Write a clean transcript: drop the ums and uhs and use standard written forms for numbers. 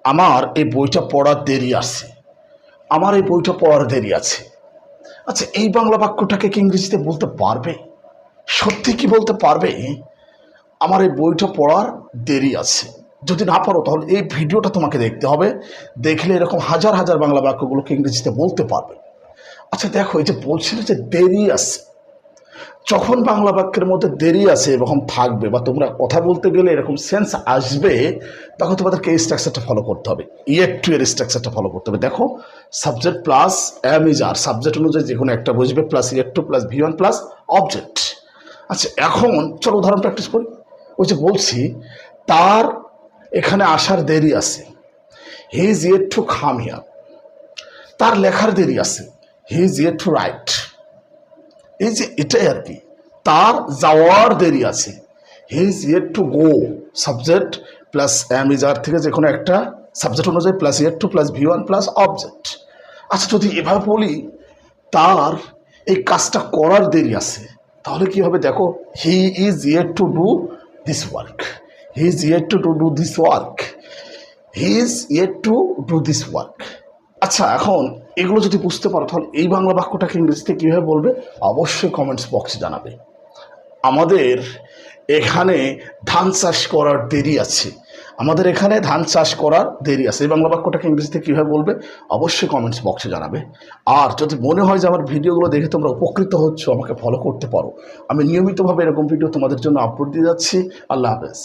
আমার এই বইটা পড়ার দেরি আছে, আচ্ছা, এই বাংলা বাক্যটাকে কি ইংরেজিতে বলতে পারবে? সত্যি কি বলতে পারবে আমার এই বইটা পড়ার দেরি আছে? যদি না পারো তাহলে এই ভিডিওটা তোমাকে দেখতে হবে, দেখলে এরকম হাজার হাজার বাংলা বাক্যগুলোকে ইংরেজিতে বলতে পারবে। আচ্ছা দেখো, এই যে বলছিল যে দেরি আছে, যখন বাংলা বাক্যের মধ্যে দেরি আছে এরকম থাকবে বা তোমরা কথা বলতে গেলে এরকম সেন্স আসবে, তখন তোমাদেরকে এই স্ট্রাকচারটা ফলো করতে হবে, টু এর স্ট্রাকচারটা ফলো করতে হবে। দেখো, subject plus am is are, subject অনুযায়ী যে কোনো একটা বুঝবে, প্লাস টু প্লাস ভি1 প্লাস অবজেক্ট। আচ্ছা এখন চলো উদাহরণ প্র্যাকটিস করি। ওই যে বলছি তার এখানে আসার দেরি আছে, he is yet to come here. তার লেখার দেরি আছে, he is yet to write. এই যে এটাই আর কি, তার যাওয়ার দেরি আছে, he is yet to go. Subject plus am is are থেকে যে কোনো একটা সাবজেক্ট অনুযায়ী প্লাস টু প্লাস ভি1 প্লাস অবজেক্ট। আচ্ছা যদি এভাবে বলি তার এই কাজটা করার দেরি আছে, তাহলে কি হবে? দেখো, হি is yet to do this work, he is yet to do this work, he is yet to do this work. আচ্ছা এখন এগুলো যদি বুঝতে পারো তাহলে এই বাংলা বাক্যটাকে ইংরেজিতে কীভাবে বলবে অবশ্যই কমেন্টস বক্সে জানাবে। আমাদের এখানে ধান চাষ করার দেরি আছে, এই বাংলা বাক্যটাকে ইংরেজিতে কীভাবে বলবে অবশ্যই কমেন্টস বক্সে জানাবে। আর যদি মনে হয় যে আমার ভিডিওগুলো দেখে তোমরা উপকৃত হচ্ছ, আমাকে ফলো করতে পারো। আমি নিয়মিতভাবে এরকম ভিডিও তোমাদের জন্য আপলোড দিয়ে যাচ্ছি। আল্লাহ হাফেজ।